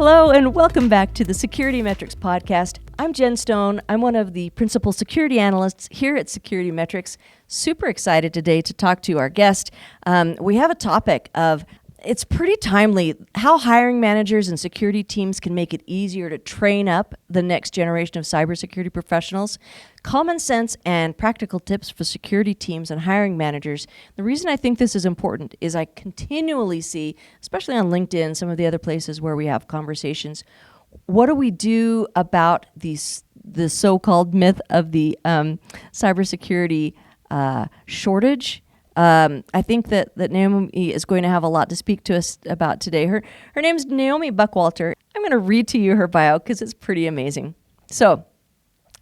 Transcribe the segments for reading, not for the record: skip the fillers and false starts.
Hello and welcome back to the SecurityMetrics podcast. I'm Jen Stone. I'm one of the principal security analysts here at SecurityMetrics. Super excited today to talk to our guest. We have a topic of, it's pretty timely, how hiring managers and security teams can make it easier to train up the next generation of cybersecurity professionals, common sense and practical tips for security teams and hiring managers. The reason I think this is important is I continually see, especially on LinkedIn, some of the other places where we have conversations, what do we do about the so-called myth of the cybersecurity shortage? I think that Naomi is going to have a lot to speak to us about today. Her name is Naomi Buckwalter. I'm going to read to you her bio because it's pretty amazing. So,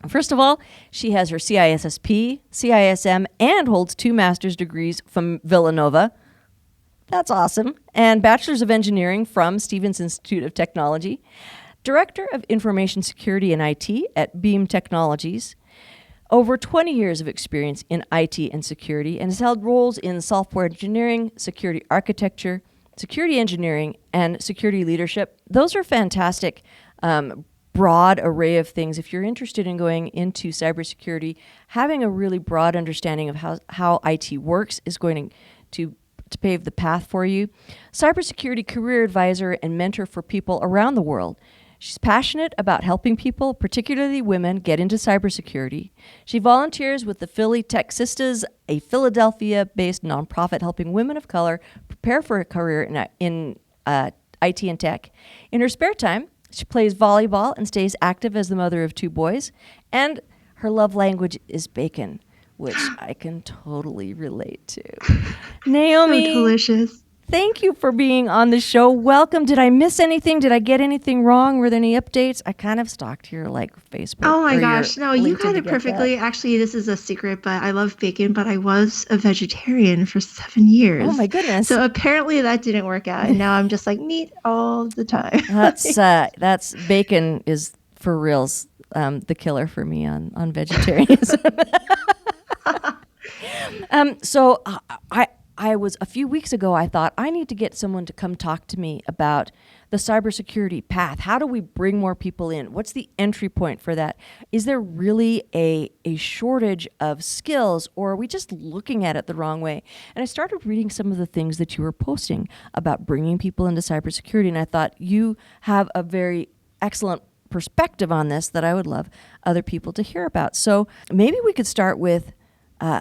first of all, she has her CISSP, CISM, and holds 2 master's degrees from Villanova. That's awesome. And Bachelor's of Engineering from Stevens Institute of Technology. Director of Information Security and IT at BEEM Technologies. Over 20 years of experience in IT and security, and has held roles in software engineering, security architecture, security engineering, and security leadership. Those are fantastic, broad array of things. If you're interested in going into cybersecurity, having a really broad understanding of how IT works is going to pave the path for you. Cybersecurity career advisor and mentor for people around the world. She's passionate about helping people, particularly women, get into cybersecurity. She volunteers with the Philly Tech CISSP, a Philadelphia-based nonprofit helping women of color prepare for a career in IT and tech. In her spare time, she plays volleyball and stays active as the mother of 2 boys. And her love language is bacon, which I can totally relate to. Naomi. So delicious. Thank you for being on the show. Welcome. Did I miss anything? Did I get anything wrong? Were there any updates? I kind of stalked your Facebook. Oh my gosh. No, you got it perfectly. Actually, this is a secret, but I love bacon, but I was a vegetarian for 7 years. Oh my goodness. So apparently that didn't work out. And now I'm just like meat all the time. That's bacon is for reals the killer for me on vegetarianism. So I was, a few weeks ago, I thought, I need to get someone to come talk to me about the cybersecurity path. How do we bring more people in? What's the entry point for that? Is there really a shortage of skills, or are we just looking at it the wrong way? And I started reading some of the things that you were posting about bringing people into cybersecurity, and I thought you have a very excellent perspective on this that I would love other people to hear about. So maybe we could start with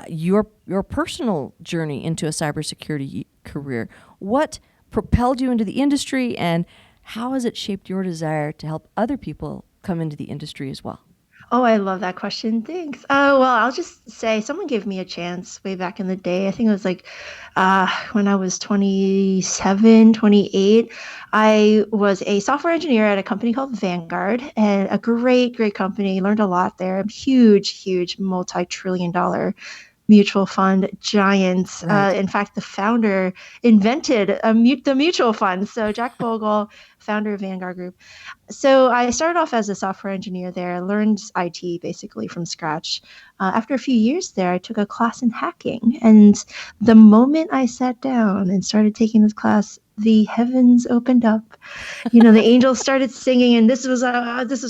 your personal journey into a cybersecurity career. What propelled you into the industry, and how has it shaped your desire to help other people come into the industry as well? Oh, I love that question. Thanks. Well, I'll just say someone gave me a chance way back in the day. I think it was when I was 27, 28. I was a software engineer at a company called Vanguard, and a great, great company. Learned a lot there. Huge, multi-trillion-dollar mutual fund giants. Right. In fact, the founder invented the mutual fund. So Jack Bogle, founder of Vanguard Group. So I started off as a software engineer there, learned IT basically from scratch. After a few years there, I took a class in hacking. And the moment I sat down and started taking this class, the heavens opened up. The angels started singing, and this was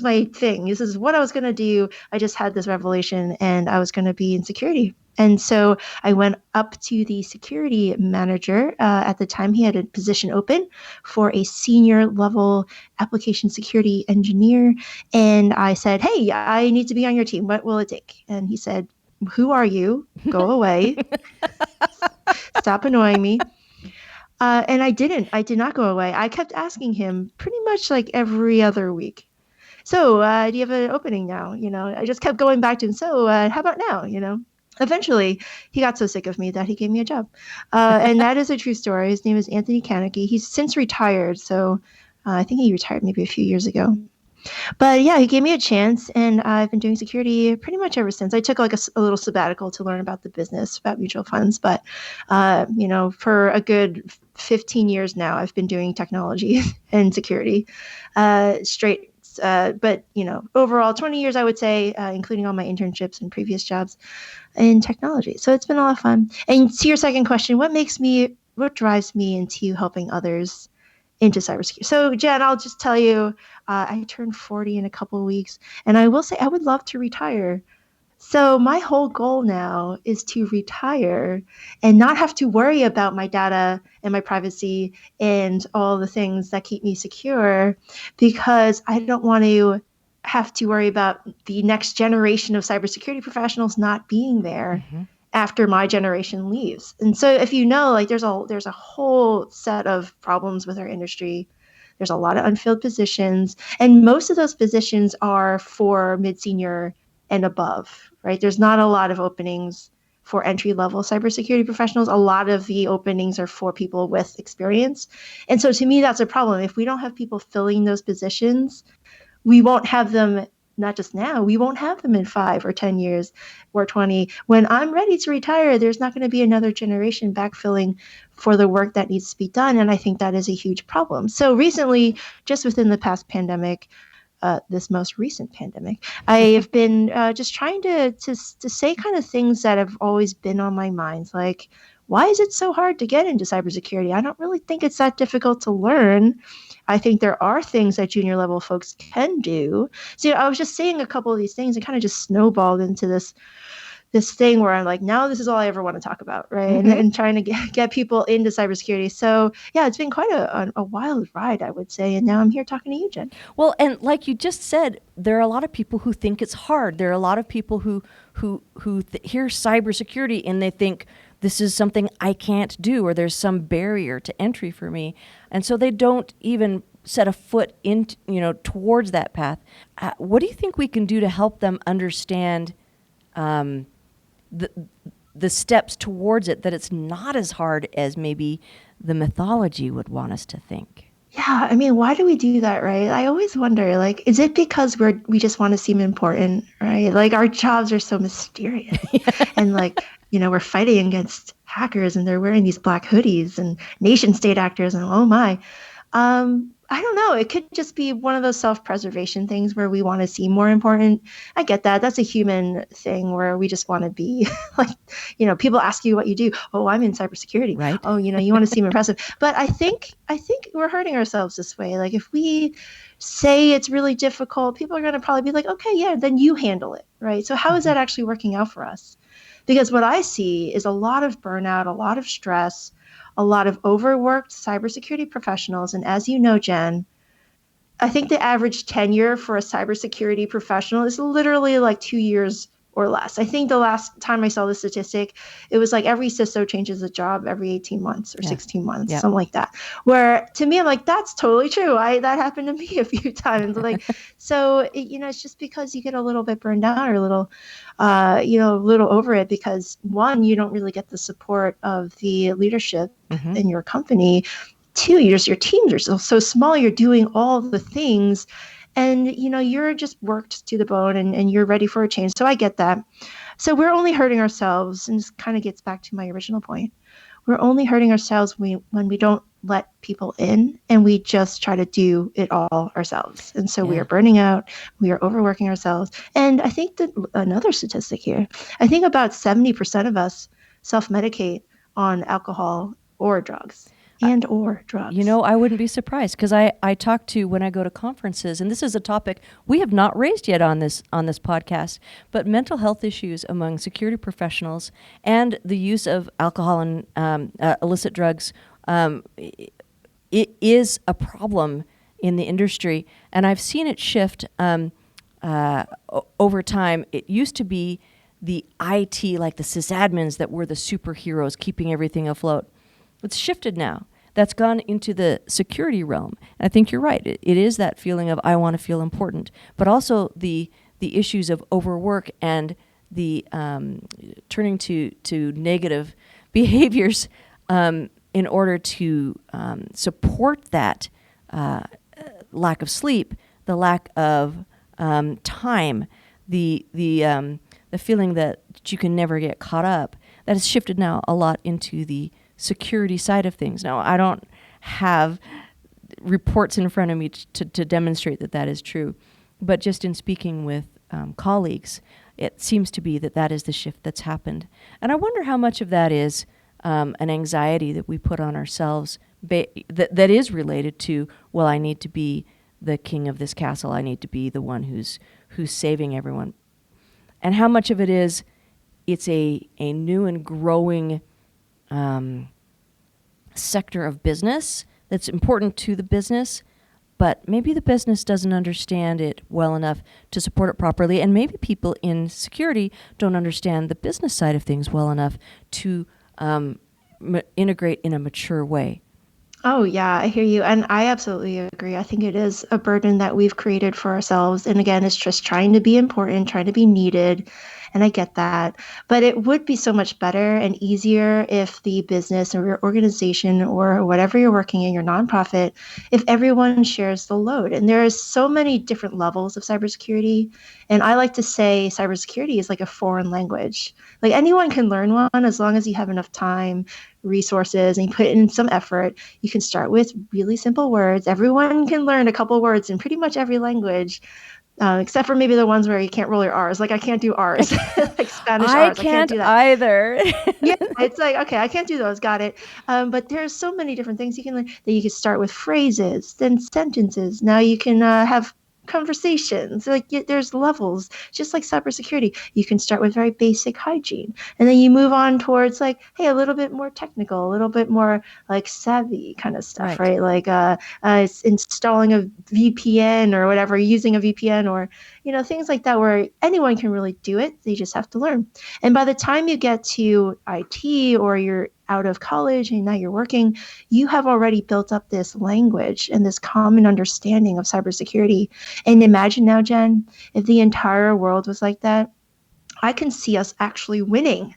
my thing. This is what I was going to do. I just had this revelation, and I was going to be in security. And so I went up to the security manager. At the time, he had a position open for a senior level application security engineer. And I said, hey, I need to be on your team. What will it take? And he said, who are you? Go away. Stop annoying me. And I did not go away. I kept asking him pretty much like every other week. So do you have an opening now? I just kept going back to him. So how about now? Eventually, he got so sick of me that he gave me a job. And that is a true story. His name is Anthony Kaneki. He's since retired. So I think he retired maybe a few years ago. But yeah, he gave me a chance, and I've been doing security pretty much ever since. I took a little sabbatical to learn about the business, about mutual funds. But, for a good 15 years now, I've been doing technology and security straight. But, overall 20 years, I would say, including all my internships and previous jobs in technology. So it's been a lot of fun. And to your second question, what drives me into helping others into cybersecurity. So Jen, I'll just tell you, I turned 40 in a couple of weeks, and I will say I would love to retire. So my whole goal now is to retire and not have to worry about my data and my privacy and all the things that keep me secure, because I don't want to have to worry about the next generation of cybersecurity professionals not being there after my generation leaves. And so if you know, like there's a whole set of problems with our industry. There's a lot of unfilled positions, and most of those positions are for mid-senior and above, right? There's not a lot of openings for entry-level cybersecurity professionals. A lot of the openings are for people with experience. And so to me, that's a problem. If we don't have people filling those positions, we won't have them, not just now, we won't have them in 5 or 10 years or 20. When I'm ready to retire, there's not going to be another generation backfilling for the work that needs to be done. And I think that is a huge problem. So recently, just within the past pandemic, this most recent pandemic, I have been just trying to say kind of things that have always been on my mind, like, why is it so hard to get into cybersecurity? I don't really think it's that difficult to learn. I think there are things that junior level folks can do. So I was just saying a couple of these things and kind of just snowballed into this thing where I'm like, now this is all I ever want to talk about, right? And trying to get people into cybersecurity. So yeah, it's been quite a wild ride, I would say. And now I'm here talking to you, Jen. Well, and like you just said, there are a lot of people who think it's hard. There are a lot of people who hear cybersecurity and they think this is something I can't do, or there's some barrier to entry for me. And so they don't even set a foot in, towards that path. What do you think we can do to help them understand the steps towards it, that it's not as hard as maybe the mythology would want us to think? Yeah, I mean, why do we do that, right? I always wonder, like, is it because we just want to seem important, right? Like our jobs are so mysterious, and like, we're fighting against hackers, and they're wearing these black hoodies, and nation state actors, and oh my. I don't know. It could just be one of those self-preservation things where we want to seem more important. I get that. That's a human thing where we just want to be like, people ask you what you do. Oh, I'm in cybersecurity. Right. Oh, you want to seem impressive. But I think we're hurting ourselves this way. Like if we say it's really difficult, people are going to probably be like, okay, yeah, then you handle it. Right. So how is that actually working out for us? Because what I see is a lot of burnout, a lot of stress, a lot of overworked cybersecurity professionals. And as you know, Jen, I think the average tenure for a cybersecurity professional is literally like 2 years or less. I think the last time I saw the statistic, it was like every CISO changes a job every 18 months or 16 months, something like that. Where to me, I'm like, that's totally true. That happened to me a few times. Like, so, it's just because you get a little bit burned out or a little over it because one, you don't really get the support of the leadership in your company. Two, your teams are so small. You're doing all the things. And, you're just worked to the bone and you're ready for a change. So I get that. So we're only hurting ourselves. And this kind of gets back to my original point. We're only hurting ourselves when we don't let people in and we just try to do it all ourselves. And so we are burning out. We are overworking ourselves. And I think that another statistic here, I think about 70% of us self-medicate on alcohol or drugs. Or drugs. I wouldn't be surprised because I talk to when I go to conferences, and this is a topic we have not raised yet on this podcast, but mental health issues among security professionals and the use of alcohol and illicit drugs, it is a problem in the industry, and I've seen it shift over time. It used to be the IT, like the sysadmins that were the superheroes keeping everything afloat. It's shifted now. That's gone into the security realm. And I think you're right. It is that feeling of I want to feel important, but also the issues of overwork and the turning to negative behaviors in order to support that lack of sleep, the lack of time, the feeling that you can never get caught up. That has shifted now a lot into the security side of things. Now, I don't have reports in front of me to demonstrate that is true, but just in speaking with colleagues, it seems to be that is the shift that's happened. And I wonder how much of that is an anxiety that we put on ourselves that is related to, well, I need to be the king of this castle. I need to be the one who's saving everyone. And how much of it is it's a new and growing sector of business that's important to the business, but maybe the business doesn't understand it well enough to support it properly, and maybe people in security don't understand the business side of things well enough to integrate in a mature way. Oh, yeah, I hear you. And I absolutely agree. I think it is a burden that we've created for ourselves. And again, it's just trying to be important, trying to be needed. And I get that. But it would be so much better and easier if the business or your organization or whatever you're working in, your nonprofit, if everyone shares the load. And there are so many different levels of cybersecurity. And I like to say cybersecurity is like a foreign language. Like anyone can learn one as long as you have enough time, resources, and you put in some effort. You can start with really simple words. Everyone can learn a couple words in pretty much every language, except for maybe the ones where you can't roll your R's. Like I can't do R's, like Spanish R's. I can't do that either. Yeah, it's like, okay, I can't do those. Got it. But there's so many different things you can learn. That you can start with phrases, then sentences. Now you can have conversations. Like there's levels, just like cybersecurity. You can start with very basic hygiene, and then you move on towards like, hey, a little bit more technical, a little bit more like savvy kind of stuff, right? Like installing a VPN or whatever, using a VPN or things like that, where anyone can really do it. They just have to learn. And by the time you get to IT or you're out of college and now you're working, you have already built up this language and this common understanding of cybersecurity. And imagine now, Jen, if the entire world was like that, I can see us actually winning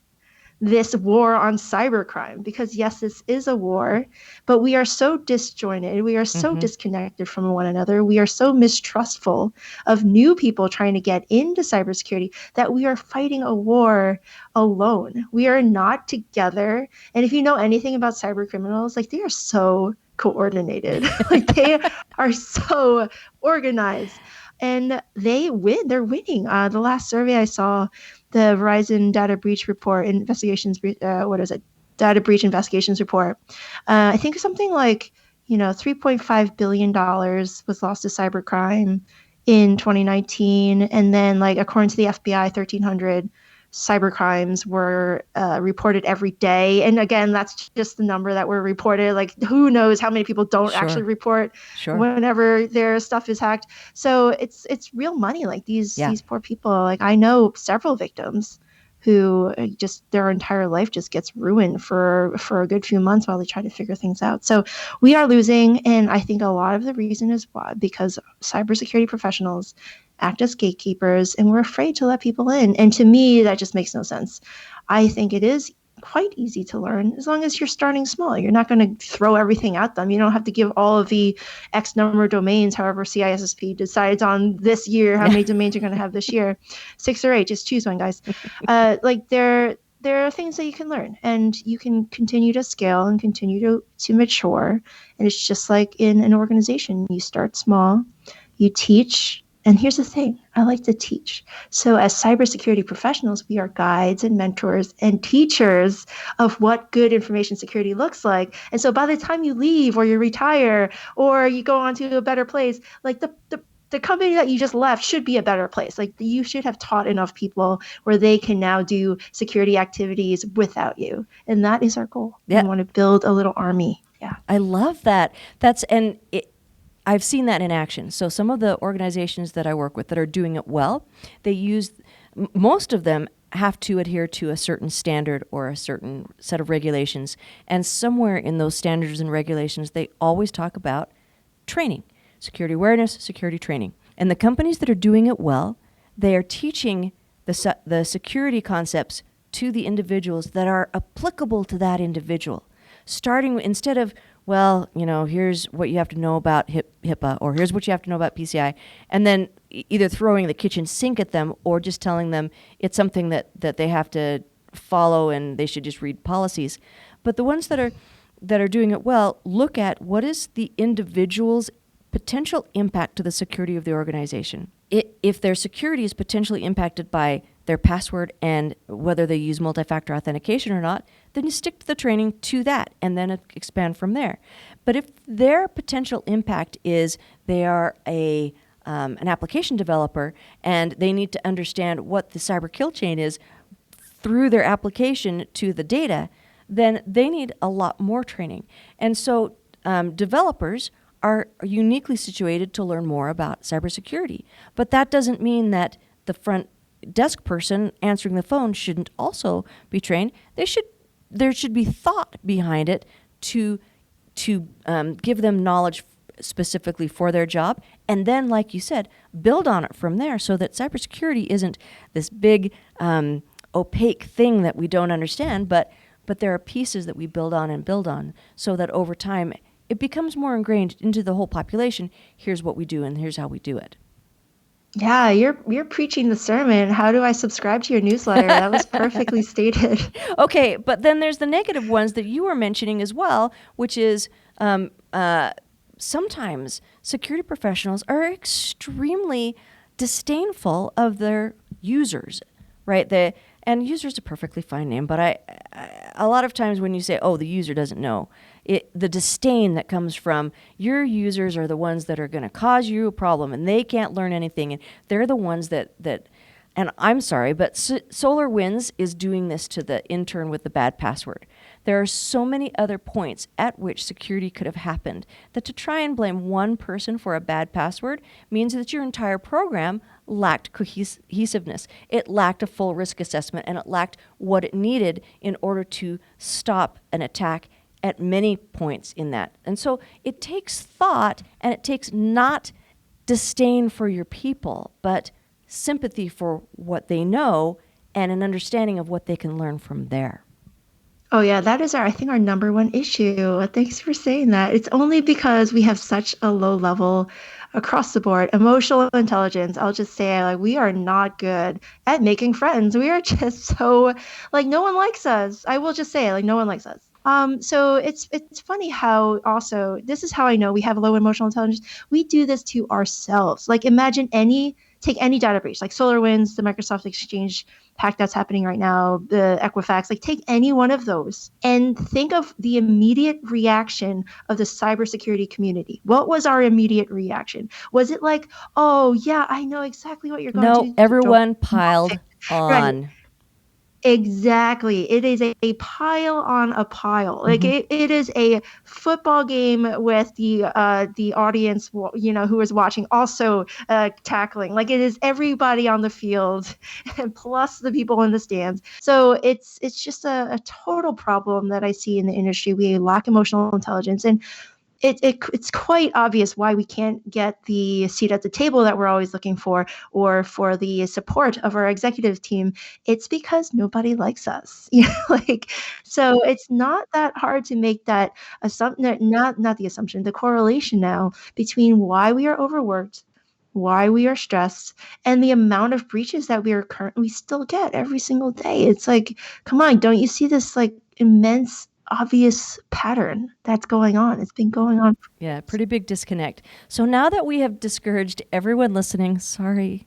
this war on cybercrime, because yes, this is a war, but we are so disjointed. We are so disconnected from one another. We are so mistrustful of new people trying to get into cybersecurity that we are fighting a war alone. We are not together. And if you know anything about cyber criminals, like they are so coordinated, like they are so organized. And they win. They're winning. The last survey I saw, the Verizon Data Breach Report investigations, Data Breach Investigations Report. I think something like, $3.5 billion was lost to cybercrime in 2019. And then like, according to the FBI, 1,300 cybercrimes were reported every day. And again, that's just the number that were reported. Like who knows how many people don't actually report whenever their stuff is hacked. So it's real money. Like these poor people, like I know several victims who just their entire life just gets ruined for a good few months while they try to figure things out. So we are losing. And I think a lot of the reason is why, because cybersecurity professionals act as gatekeepers and we're afraid to let people in. And to me, that just makes no sense. I think it is quite easy to learn as long as you're starting small. You're not going to throw everything at them. You don't have to give all of the X number of domains, however CISSP decides on this year, how many domains you're going to have this year, 6 or 8, just choose one, guys. Like there are things that you can learn and you can continue to scale and continue to mature. And it's just like in an organization, you start small, you teach. And here's the thing, I like to teach. So as cybersecurity professionals, we are guides and mentors and teachers of what good information security looks like. And so by the time you leave or you retire or you go on to a better place, like the company that you just left should be a better place. Like you should have taught enough people where they can now do security activities without you. And that is our goal. We want to build a little army. Yeah. I love that. I've seen that in action. So some of the organizations that I work with that are doing it well, most of them have to adhere to a certain standard or a certain set of regulations. And somewhere in those standards and regulations, they always talk about training, security awareness, security training. And the companies that are doing it well, they are teaching the security concepts to the individuals that are applicable to that individual. Starting instead of, well, here's what you have to know about HIPAA, or here's what you have to know about PCI, and then either throwing the kitchen sink at them or just telling them it's something that they have to follow and they should just read policies. But the ones that are doing it well look at what is the individual's potential impact to the security of the organization. If their security is potentially impacted by their password and whether they use multi-factor authentication or not, then you stick to the training to that and then expand from there. But if their potential impact is they are an application developer and they need to understand what the cyber kill chain is through their application to the data, then they need a lot more training. And so developers are uniquely situated to learn more about cybersecurity. But that doesn't mean that the front desk person answering the phone shouldn't also be trained. There should be thought behind it to give them knowledge specifically for their job, and then, like you said, build on it from there so that cybersecurity isn't this big opaque thing that we don't understand, but there are pieces that we build on so that over time it becomes more ingrained into the whole population. Here's what we do and here's how we do it. Yeah, you're preaching the sermon. How do I subscribe to your newsletter? That was perfectly stated. Okay, but then there's the negative ones that you were mentioning as well, which is sometimes security professionals are extremely disdainful of their users, right? And user's a perfectly fine name, but a lot of times when you say, oh, the user doesn't know, the disdain that comes from your users are the ones that are going to cause you a problem and they can't learn anything. And they're the ones that and I'm sorry, but SolarWinds is doing this to the intern with the bad password. There are so many other points at which security could have happened that to try and blame one person for a bad password means that your entire program lacked cohesiveness. It lacked a full risk assessment, and it lacked what it needed in order to stop an attack at many points in that. And so it takes thought, and it takes not disdain for your people, but sympathy for what they know and an understanding of what they can learn from there. Oh yeah, that is I think our number one issue. Thanks for saying that. It's only because we have such a low level across the board. Emotional intelligence, I'll just say, like, we are not good at making friends. We are just so, like, no one likes us. I will just say, like, no one likes us. So it's funny how also, this is how I know we have low emotional intelligence. We do this to ourselves. Like, imagine take any data breach, like SolarWinds, the Microsoft Exchange hack that's happening right now, the Equifax, like take any one of those and think of the immediate reaction of the cybersecurity community. What was our immediate reaction? Was it like, oh yeah, I know exactly what you're going to do? No, everyone piled on. Right. Exactly. It is a pile on a pile. Like it is a football game with the audience, who is watching also tackling. Like it is everybody on the field plus the people in the stands. So it's just a total problem that I see in the industry. We lack emotional intelligence, and it's quite obvious why we can't get the seat at the table that we're always looking for, or for the support of our executive team. It's because nobody likes us. So it's not that hard to make that assumption, not the assumption, the correlation now between why we are overworked, why we are stressed, and the amount of breaches that we still get every single day. It's like, come on, don't you see this like immense obvious pattern that's going on? It's been going on. Yeah, pretty big disconnect. So now that we have discouraged everyone listening, sorry,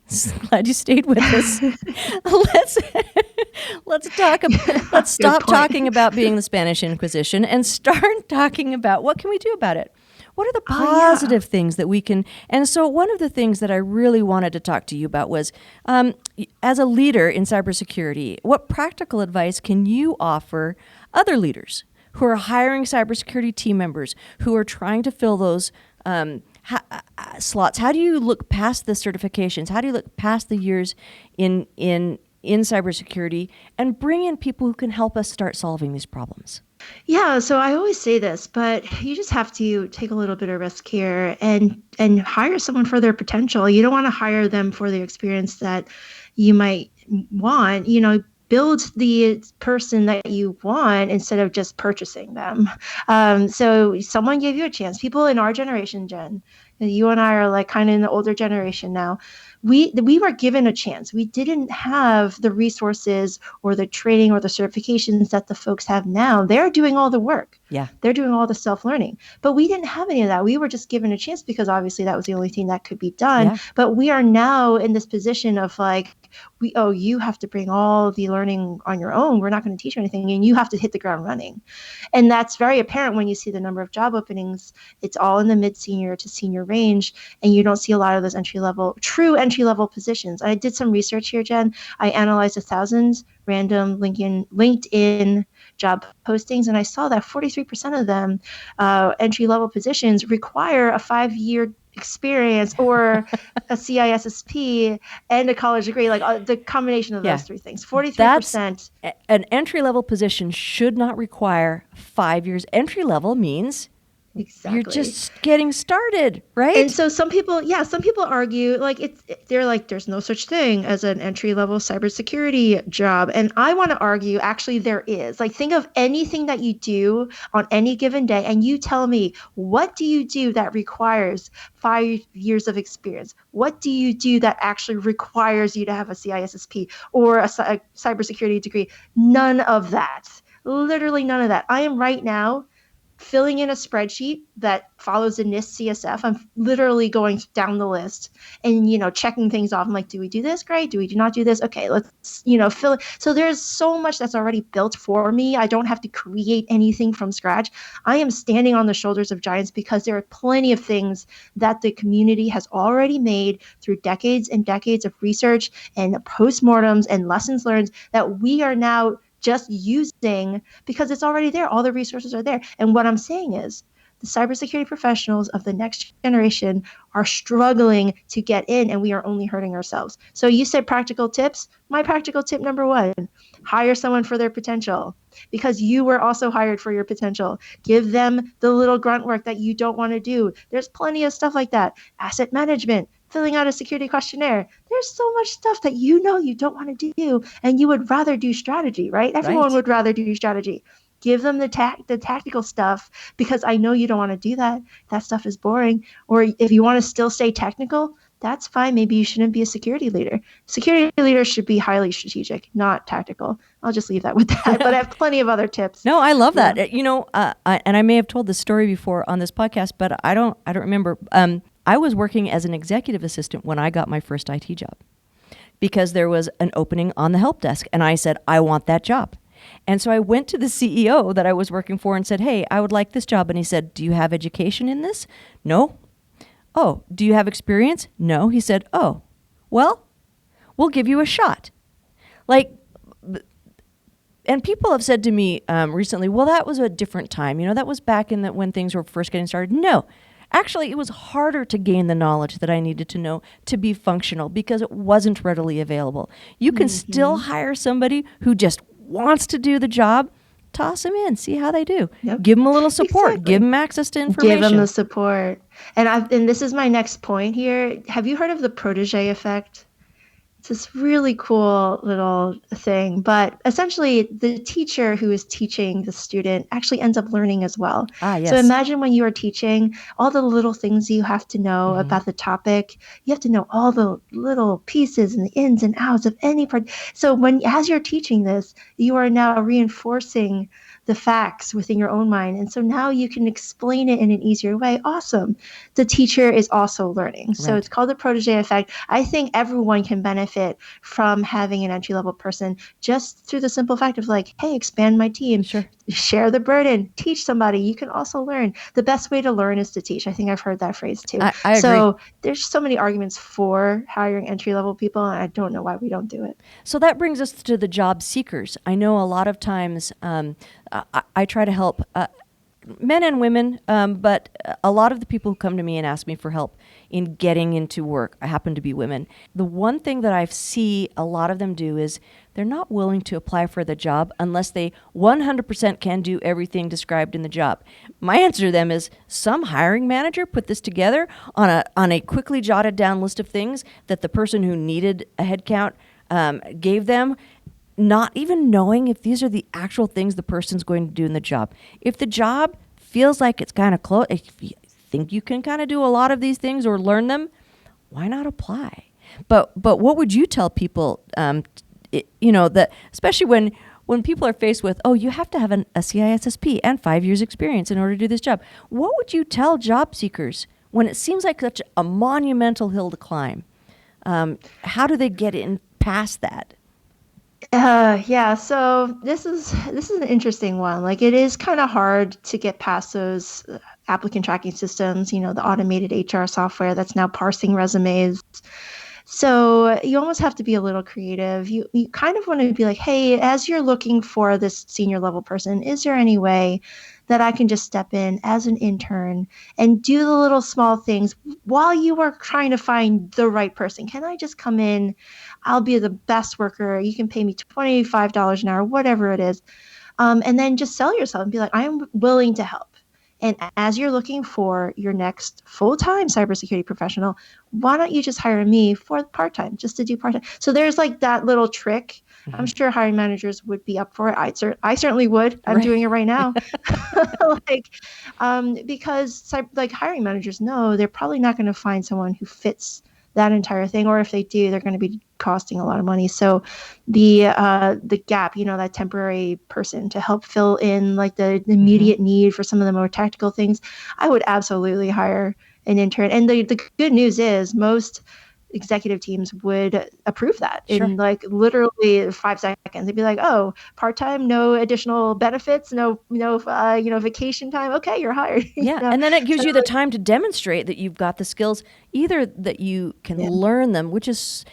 glad you stayed with us. let's stop talking about being the Spanish Inquisition and start talking about what can we do about it. What are the positive things that we can? And so one of the things that I really wanted to talk to you about was, as a leader in cybersecurity, what practical advice can you offer other leaders who are hiring cybersecurity team members, who are trying to fill those slots? How do you look past the certifications? How do you look past the years in cybersecurity and bring in people who can help us start solving these problems? Yeah, so I always say this, but you just have to take a little bit of risk here and hire someone for their potential. You don't want to hire them for the experience that you might want. Build the person that you want instead of just purchasing them. So someone gave you a chance. People in our generation, Jen, You and I are like kind of in the older generation now. We were given a chance. We didn't have the resources or the training or the certifications that the folks have now. They're doing all the work. Yeah. They're doing all the self-learning. But we didn't have any of that. We were just given a chance because obviously that was the only thing that could be done. Yeah. But we are now in this position of like, you have to bring all the learning on your own. We're not going to teach you anything, and you have to hit the ground running. And that's very apparent when you see the number of job openings. It's all in the mid-senior to senior range, and you don't see a lot of those true entry-level positions. I did some research here, Jen. I analyzed 1,000 random LinkedIn job postings, and I saw that 43% of them, entry-level positions, require a 5-year experience or a CISSP and a college degree, like the combination of those three things. 43%. An entry-level position should not require 5 years. Entry-level means you're just getting started, right? And so some people argue they're like, there's no such thing as an entry-level cybersecurity job. And I want to argue, actually, there is. Like, think of anything that you do on any given day, and you tell me, what do you do that requires 5 years of experience? What do you do that actually requires you to have a CISSP or a cybersecurity degree? None of that. Literally none of that. I am right now filling in a spreadsheet that follows the NIST CSF. I'm literally going down the list and, checking things off. I'm like, do we do this? Great. Do we do not do this? Okay, let's, fill it. So there's so much that's already built for me. I don't have to create anything from scratch. I am standing on the shoulders of giants because there are plenty of things that the community has already made through decades and decades of research and postmortems and lessons learned that we are now just using because it's already there. All the resources are there. And what I'm saying is the cybersecurity professionals of the next generation are struggling to get in, and we are only hurting ourselves. So you said practical tips. My practical tip number 1, hire someone for their potential, because you were also hired for your potential. Give them the little grunt work that you don't want to do. There's plenty of stuff like that. Asset management, filling out a security questionnaire. There's so much stuff that you don't want to do, and you would rather do strategy, right? Everyone would rather do strategy. Give them the tactical stuff, because I know you don't want to do that. That stuff is boring. Or if you want to still stay technical, that's fine. Maybe you shouldn't be a security leader. Security leaders should be highly strategic, not tactical. I'll just leave that with that. But I have plenty of other tips. No, I love that. And I may have told this story before on this podcast, but I don't remember. I was working as an executive assistant when I got my first IT job, because there was an opening on the help desk, and I said, I want that job. And so I went to the CEO that I was working for and said, hey, I would like this job. And he said, do you have education in this? No. Oh, do you have experience? No. He said, oh, well, we'll give you a shot. And people have said to me recently, well, that was a different time. That was back in when things were first getting started. No. Actually, it was harder to gain the knowledge that I needed to know to be functional because it wasn't readily available. You can still hire somebody who just wants to do the job. Toss them in, see how they do. Yep. Give them a little support. Give them access to information. Give them the support. And this is my next point here. Have you heard of the protege effect? It's this really cool little thing, but essentially the teacher who is teaching the student actually ends up learning as well. Yes. So imagine when you are teaching, all the little things you have to know about the topic. You have to know all the little pieces and the ins and outs of any part. So as you're teaching this, you are now reinforcing the facts within your own mind. And so now you can explain it in an easier way. Awesome. The teacher is also learning. So It's called the protege effect. I think everyone can benefit from having an entry-level person just through the simple fact of like, hey, expand my team. Sure. Share the burden. Teach somebody. You can also learn. The best way to learn is to teach. I think I've heard that phrase too. I agree. So there's so many arguments for hiring entry-level people, and I don't know why we don't do it. So that brings us to the job seekers. I know a lot of times I try to help men and women, but a lot of the people who come to me and ask me for help in getting into work happen to be women. The one thing that I see a lot of them do is they're not willing to apply for the job unless they 100% can do everything described in the job. My answer to them is some hiring manager put this together on a quickly jotted down list of things that the person who needed a headcount gave them, not even knowing if these are the actual things the person's going to do in the job. If the job feels like it's kind of close, if you think you can kind of do a lot of these things or learn them, why not apply? But what would you tell people, that especially when people are faced with, oh, you have to have a CISSP and 5 years experience in order to do this job. What would you tell job seekers when it seems like such a monumental hill to climb? How do they get in past that? Yeah, so this is an interesting one. Like, it is kind of hard to get past those applicant tracking systems, the automated HR software that's now parsing resumes. So you almost have to be a little creative. You kind of want to be like, hey, as you're looking for this senior level person, is there any way that I can just step in as an intern and do the little small things while you are trying to find the right person? Can I just come in? I'll be the best worker. You can pay me $25 an hour, whatever it is. And then just sell yourself and be like, I'm willing to help. And as you're looking for your next full-time cybersecurity professional, why don't you just hire me for part-time, just to do part-time? So there's like that little trick. I'm sure hiring managers would be up for it. I certainly would. I'm doing it right now. Because hiring managers know they're probably not going to find someone who fits that entire thing, or if they do, they're going to be costing a lot of money. So the gap, that temporary person to help fill in like the immediate need for some of the more tactical things, I would absolutely hire an intern. And the good news is most executive teams would approve that in like literally 5 seconds. They'd be like, oh, part-time, no additional benefits, no vacation time. Okay, you're hired. And then it gives you the time to demonstrate that you've got the skills, either that you can learn them, which is,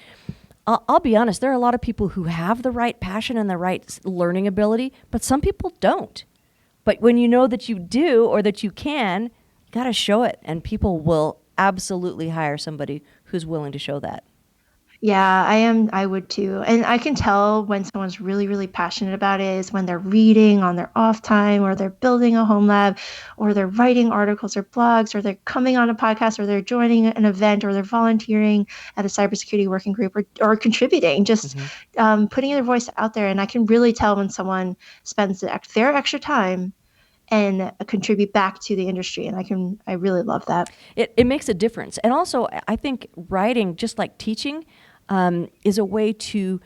I'll be honest, there are a lot of people who have the right passion and the right learning ability, but some people don't. But when you know that you do or that you can, you got to show it, and people will absolutely hire somebody who's willing to show that. Yeah, I would too. And I can tell when someone's really, really passionate about it is when they're reading on their off time, or they're building a home lab, or they're writing articles or blogs, or they're coming on a podcast, or they're joining an event, or they're volunteering at a cybersecurity working group, or contributing, just putting their voice out there. And I can really tell when someone spends their extra time and contribute back to the industry. And I really love that. It makes a difference. And also, I think writing, just like teaching, is a way to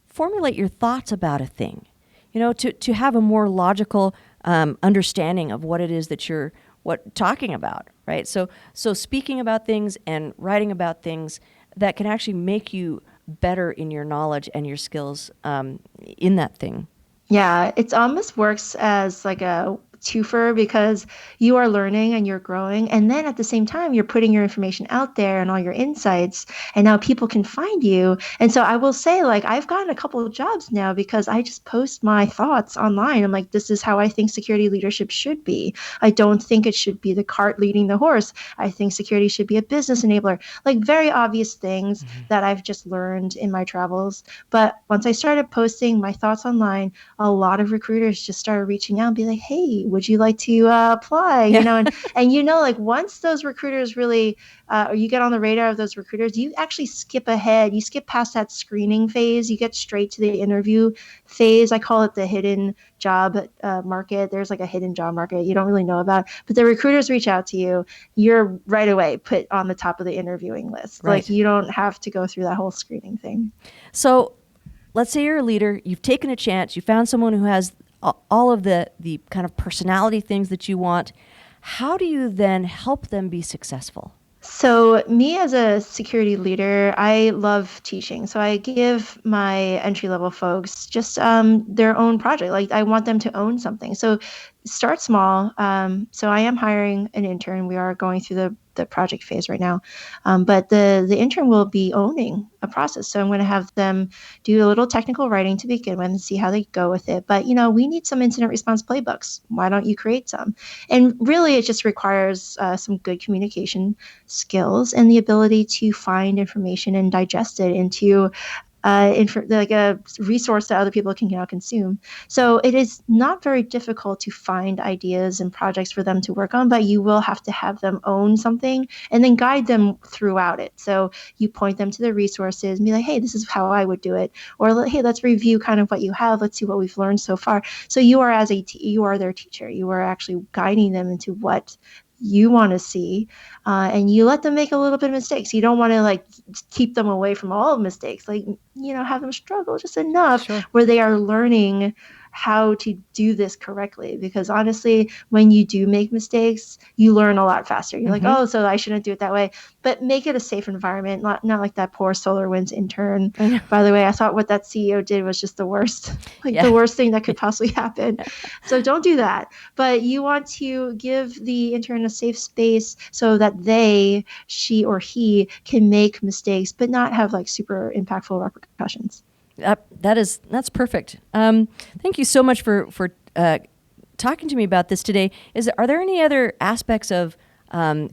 formulate your thoughts about a thing, to have a more logical understanding of what it is that you're talking about, right? So speaking about things and writing about things that can actually make you better in your knowledge and your skills in that thing. Yeah, it almost works as like a twofer, because you are learning and you're growing, and then at the same time you're putting your information out there and all your insights, and now people can find you. And so I will say, like, I've gotten a couple of jobs now because I just post my thoughts online. I'm like, this is how I think security leadership should be. I don't think it should be the cart leading the horse. I think security should be a business enabler, like very obvious things that I've just learned in my travels. But once I started posting my thoughts online, a lot of recruiters just started reaching out and be like, hey, would you like to apply? And like, once those recruiters really, or you get on the radar of those recruiters, you actually skip ahead. You skip past that screening phase. You get straight to the interview phase. I call it the hidden job market. There's like a hidden job market you don't really know about, but the recruiters reach out to you. You're right away put on the top of the interviewing list. Right. Like, you don't have to go through that whole screening thing. So let's say you're a leader, you've taken a chance, you found someone who has all of the kind of personality things that you want. How do you then help them be successful? So me as a security leader, I love teaching. So I give my entry-level folks just their own project. Like, I want them to own something. So start small. So I am hiring an intern. We are going through the project phase right now. But the intern will be owning a process. So I'm going to have them do a little technical writing to begin with and see how they go with it. But, we need some incident response playbooks. Why don't you create some? And really, it just requires some good communication skills and the ability to find information and digest it into like a resource that other people can consume. So it is not very difficult to find ideas and projects for them to work on, but you will have to have them own something and then guide them throughout it. So you point them to the resources and be like, hey, this is how I would do it. Or, hey, let's review kind of what you have. Let's see what we've learned so far. So you are you are their teacher. You are actually guiding them into what you want to see, and you let them make a little bit of mistakes. You don't want to like keep them away from all mistakes, like, have them struggle just enough where they are learning how to do this correctly. Because honestly, when you do make mistakes, you learn a lot faster. You're like, oh, so I shouldn't do it that way. But make it a safe environment, not like that poor SolarWinds intern. By the way, I thought what that CEO did was just the worst, the worst thing that could possibly happen. So don't do that. But you want to give the intern a safe space so that she or he can make mistakes, but not have like super impactful repercussions. That's perfect. Thank you so much for talking to me about this today. Are there any other aspects of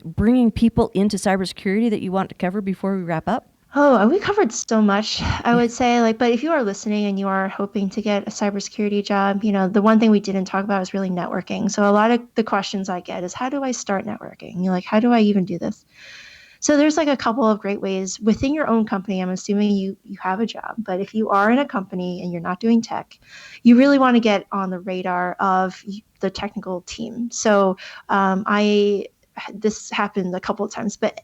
bringing people into cybersecurity that you want to cover before we wrap up? Oh, we covered so much, I would say. But if you are listening and you are hoping to get a cybersecurity job, the one thing we didn't talk about is really networking. So a lot of the questions I get is, how do I start networking? You're like, how do I even do this? So there's like a couple of great ways within your own company. I'm assuming you have a job, but if you are in a company and you're not doing tech, you really want to get on the radar of the technical team. So this happened a couple of times, but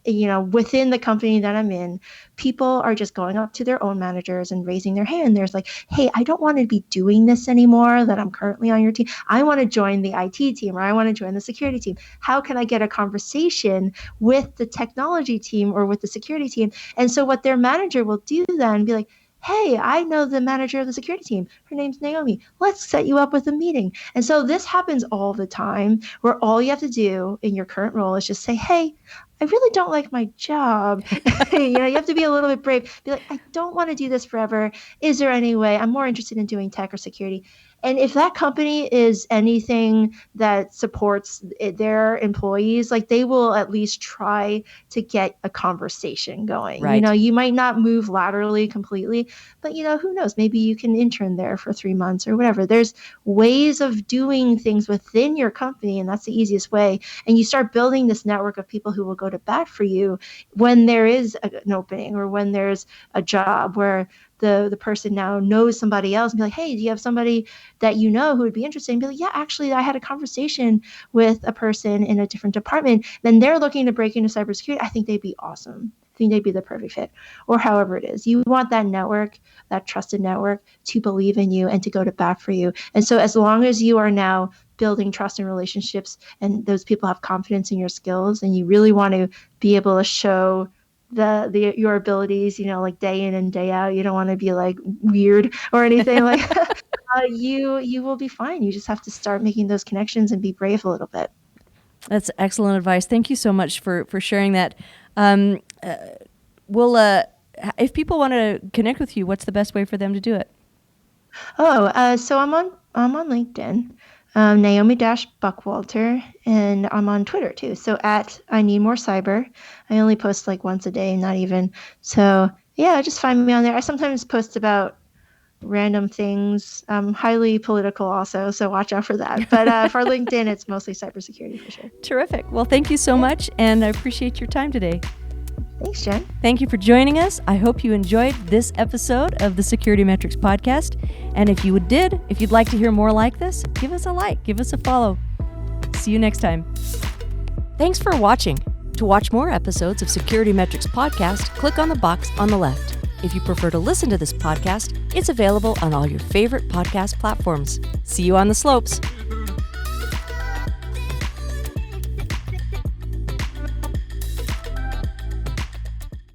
within the company that I'm in, people are just going up to their own managers and raising their hand. There's like, hey, I don't want to be doing this anymore that I'm currently on your team. I want to join the IT team, or I want to join the security team. How can I get a conversation with the technology team or with the security team? And so what their manager will do then be like, hey, I know the manager of the security team. Her name's Naomi. Let's set you up with a meeting. And so this happens all the time, where all you have to do in your current role is just say, hey, I really don't like my job. You have to be a little bit brave. Be like, I don't want to do this forever. Is there any way? I'm more interested in doing tech or security. And if that company is anything that supports their employees, like, they will at least try to get a conversation going. Right. You might not move laterally completely, but who knows? Maybe you can intern there for 3 months or whatever. There's ways of doing things within your company, and that's the easiest way. And you start building this network of people who will go to bat for you when there is an opening, or when there's a job where the person now knows somebody else, and be like, hey, do you have somebody that you know who would be interested? And be like, yeah, actually, I had a conversation with a person in a different department. Then they're looking to break into cybersecurity. I think they'd be awesome. I think they'd be the perfect fit, or however it is. You want that network, that trusted network, to believe in you and to go to bat for you. And so as long as you are now building trust and relationships, and those people have confidence in your skills, and you really want to be able to show your abilities, like day in and day out. You don't want to be like weird or anything like you will be fine. You just have to start making those connections and be brave a little bit. That's excellent advice. Thank you so much for sharing that. If people want to connect with you, what's the best way for them to do it? So I'm on LinkedIn. Naomi Buckwalter, and I'm on Twitter too. So at I Need More Cyber. I only post like once a day, not even. So yeah, just find me on there. I sometimes post about random things. Highly political also, so watch out for that. But for LinkedIn, it's mostly cybersecurity for sure. Terrific. Well, thank you so much, and I appreciate your time today. Thanks, Jen. Thank you for joining us. I hope you enjoyed this episode of the SecurityMetrics podcast. And if you'd like to hear more like this, give us a like, give us a follow. See you next time. Thanks for watching. To watch more episodes of SecurityMetrics podcast, click on the box on the left. If you prefer to listen to this podcast, it's available on all your favorite podcast platforms. See you on the slopes.